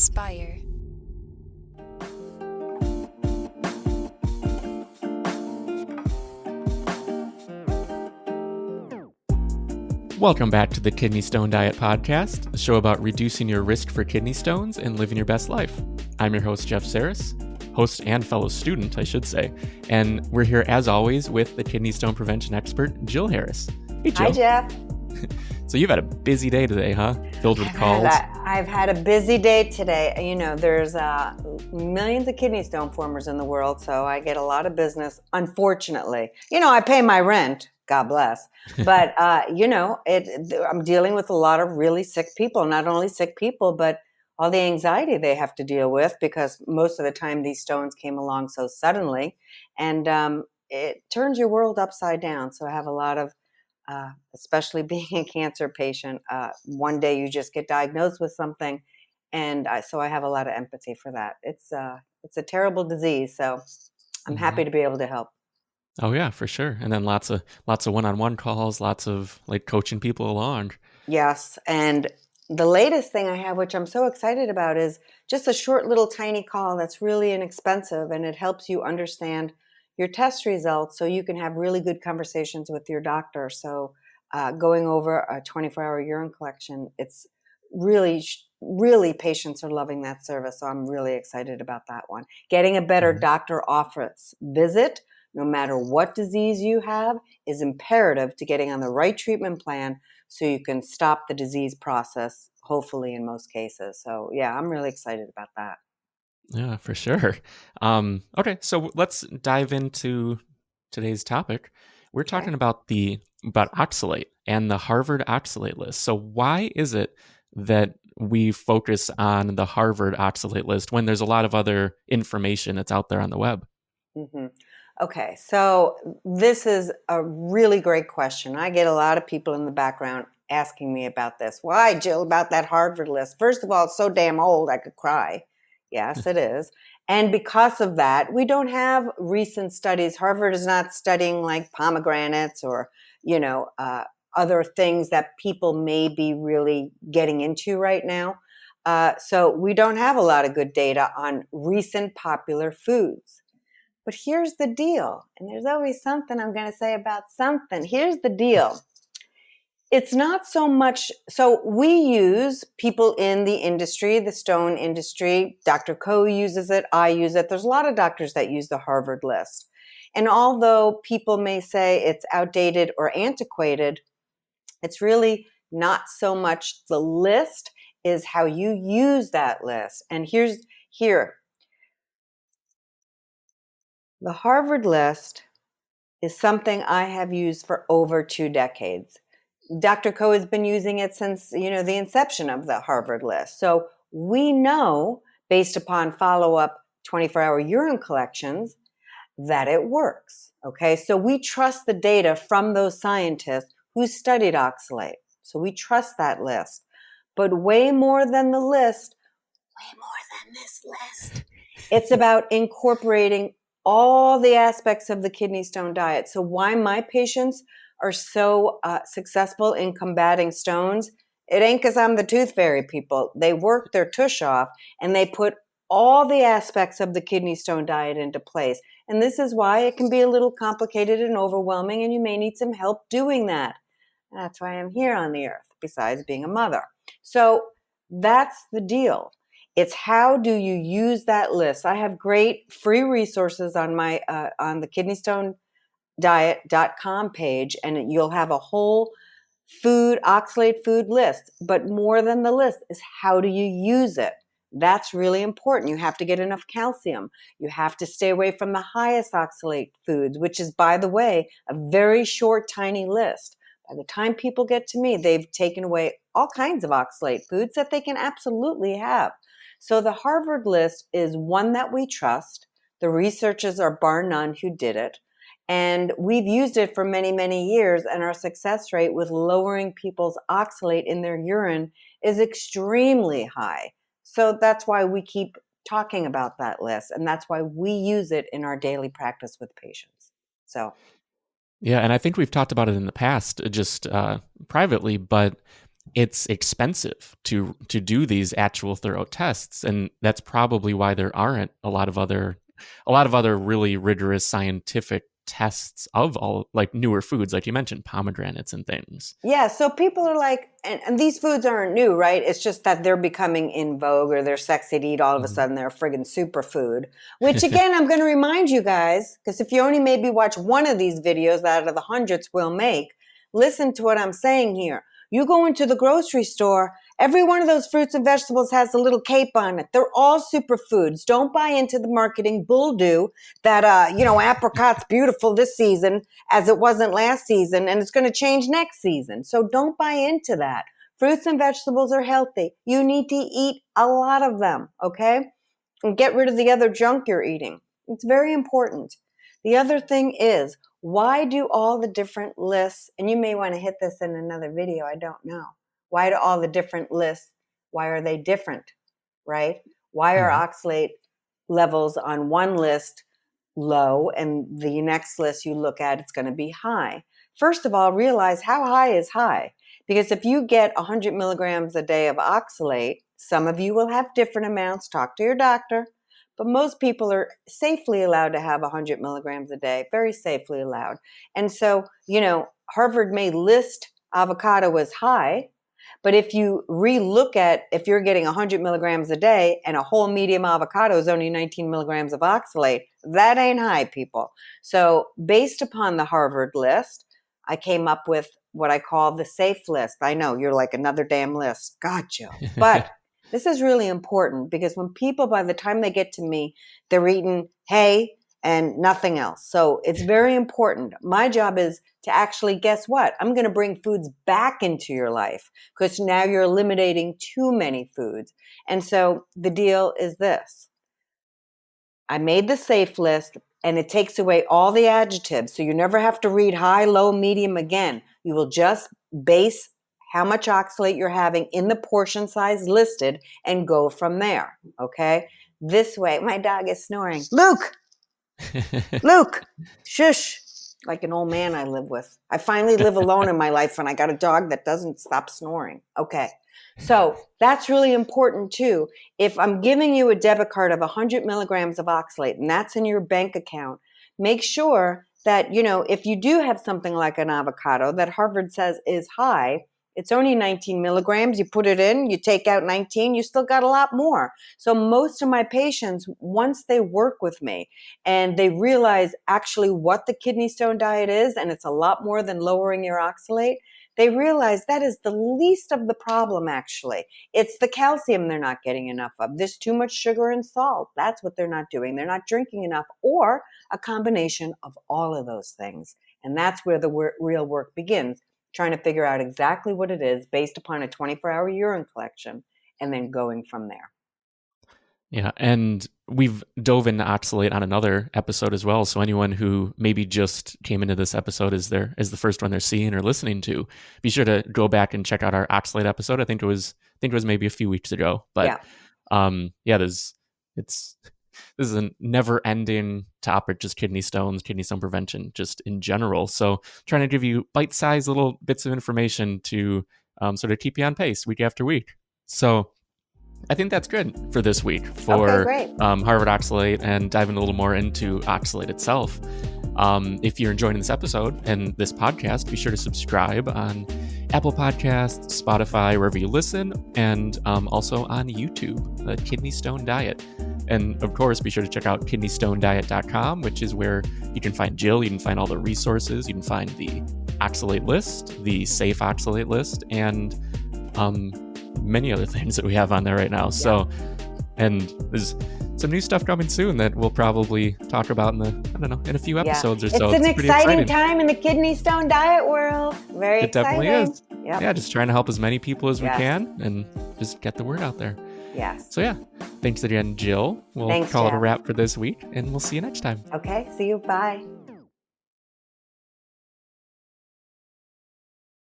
inspire. Welcome back to the Kidney Stone Diet Podcast, a show about reducing your risk for kidney stones and living your best life. I'm your host, Jeff Saris, host and fellow student, I should say. And we're here, as always, with the kidney stone prevention expert, Jill Harris. Hey, Jill. Hi, Jeff. So you've had a busy day today, huh? Filled with calls. I've had a busy day today. You know, there's millions of kidney stone formers in the world, so I get a lot of business, unfortunately. You know, I pay my rent, God bless. But, I'm dealing with a lot of really sick people, not only sick people, but all the anxiety they have to deal with because most of the time these stones came along so suddenly. And it turns your world upside down. So I have a lot of especially being a cancer patient, one day you just get diagnosed with something, and so I have a lot of empathy for that. It's a terrible disease, so I'm happy to be able to help. Oh yeah, for sure. And then lots of one-on-one calls, lots of like coaching people along. Yes, and the latest thing I have, which I'm so excited about, is just a short little tiny call that's really inexpensive, and it helps you understand your test results so you can have really good conversations with your doctor. So going over a 24-hour urine collection, it's really patients are loving that service. So I'm really excited about that one. Getting a better doctor office visit, no matter what disease you have, is imperative to getting on the right treatment plan so you can stop the disease process, hopefully in most cases. So yeah, I'm really excited about that. Yeah, for sure. Okay, so let's dive into today's topic. We're talking about oxalate and the Harvard Oxalate List. So why is it that we focus on the Harvard Oxalate List when there's a lot of other information that's out there on the web? Mm-hmm. Okay, so this is a really great question. I get a lot of people in the background asking me about this. Why, Jill, about that Harvard list? First of all, it's so damn old I could cry. Yes, it is. And because of that, we don't have recent studies. Harvard is not studying like pomegranates or, other things that people may be really getting into right now. So we don't have a lot of good data on recent popular foods. But here's the deal. And there's always something I'm going to say about something. Here's the deal. It's not so much, so we use people in the industry, the stone industry, Dr. Koh uses it, I use it. There's a lot of doctors that use the Harvard list. And although people may say it's outdated or antiquated, it's really not so much the list is how you use that list. And here, the Harvard list is something I have used for over 2 decades. Dr. Koh has been using it since, the inception of the Harvard list. So we know, based upon follow-up 24-hour urine collections, that it works. Okay, so we trust the data from those scientists who studied oxalate. So we trust that list. But way more than the list, way more than this list, it's about incorporating all the aspects of the kidney stone diet. So why my patients are so successful in combating stones, it ain't because I'm the tooth fairy, people. They work their tush off and they put all the aspects of the kidney stone diet into place. And this is why it can be a little complicated and overwhelming, and you may need some help doing that. That's why I'm here on the earth, besides being a mother. So that's the deal. It's how do you use that list? I have great free resources on my on the kidneystonediet.com page, and you'll have a whole oxalate food list. But more than the list is how do you use it? That's really important. You have to get enough calcium. You have to stay away from the highest oxalate foods, which is, by the way, a very short, tiny list. By the time people get to me, they've taken away all kinds of oxalate foods that they can absolutely have. So the Harvard list is one that we trust. The researchers are bar none who did it. And we've used it for many, many years, and our success rate with lowering people's oxalate in their urine is extremely high. So that's why we keep talking about that list, and that's why we use it in our daily practice with patients. So, yeah, and I think we've talked about it in the past, just privately, but it's expensive to do these actual thorough tests, and that's probably why there aren't a lot of other really rigorous scientific tests of all like newer foods, like you mentioned, pomegranates and things. Yeah, so people are like, and these foods aren't new, right? It's just that they're becoming in vogue, or they're sexy to eat. All of a sudden, they're a friggin' superfood. Which again, I'm going to remind you guys, because if you only maybe watch one of these videos out of the hundreds we'll make, listen to what I'm saying here. You go into the grocery store, every one of those fruits and vegetables has a little cape on it. They're all superfoods. Don't buy into the marketing bulldo that, apricot's beautiful this season as it wasn't last season, and it's going to change next season. So don't buy into that. Fruits and vegetables are healthy. You need to eat a lot of them, okay? And get rid of the other junk you're eating. It's very important. The other thing is, why do all the different lists, and you may want to hit this in another video, I don't know. Why do all the different lists, why are they different, right? Why are oxalate levels on one list low and the next list you look at, it's going to be high? First of all, realize how high is high. Because if you get 100 milligrams a day of oxalate, some of you will have different amounts. Talk to your doctor. But most people are safely allowed to have 100 milligrams a day, very safely allowed. And so, Harvard may list avocado as high, but if you re-look at if you're getting 100 milligrams a day and a whole medium avocado is only 19 milligrams of oxalate, that ain't high, people. So based upon the Harvard list, I came up with what I call the safe list. I know, you're like, another damn list. Gotcha. But this is really important, because when people, by the time they get to me, they're eating hay and nothing else. So it's very important. My job is to actually, guess what? I'm going to bring foods back into your life, because now you're eliminating too many foods. And so the deal is this. I made the safe list, and it takes away all the adjectives. So you never have to read high, low, medium again. You will just base how much oxalate you're having in the portion size listed and go from there, okay? This way, my dog is snoring. Luke, shush, like an old man I live with. I finally live alone in my life, and I got a dog that doesn't stop snoring. Okay, so that's really important too. If I'm giving you a debit card of 100 milligrams of oxalate, and that's in your bank account, make sure that, if you do have something like an avocado that Harvard says is high, it's only 19 milligrams. You put it in, you take out 19, you still got a lot more. So most of my patients, once they work with me and they realize actually what the kidney stone diet is, and it's a lot more than lowering your oxalate, they realize that is the least of the problem, actually. It's the calcium they're not getting enough of. There's too much sugar and salt. That's what they're not doing. They're not drinking enough, or a combination of all of those things. And that's where the real work begins. Trying to figure out exactly what it is based upon a 24-hour urine collection, and then going from there. Yeah, and we've dove into oxalate on another episode as well. So anyone who maybe just came into this episode as the first one they're seeing or listening to, be sure to go back and check out our oxalate episode. I think it was maybe a few weeks ago. But this is a never-ending topic, just kidney stone prevention, just in general. So trying to give you bite-sized little bits of information to sort of keep you on pace week after week. So I think that's good for this week for Harvard Oxalate, and diving a little more into oxalate itself. If you're enjoying this episode and this podcast, be sure to subscribe on Apple Podcasts, Spotify, wherever you listen, and also on YouTube, the Kidney Stone Diet. And of course, be sure to check out kidneystonediet.com, which is where you can find Jill, you can find all the resources, you can find the oxalate list, the safe oxalate list, and many other things that we have on there right now. Yeah. So, and there's some new stuff coming soon that we'll probably talk about in a few episodes or so. It's an exciting time in the kidney stone diet world. Very exciting. It definitely is. Yep. Yeah, just trying to help as many people as we can and just get the word out there. Yes. So yeah, thanks again, Jill. We'll call it a wrap for this week, and we'll see you next time. Okay, see you. Bye.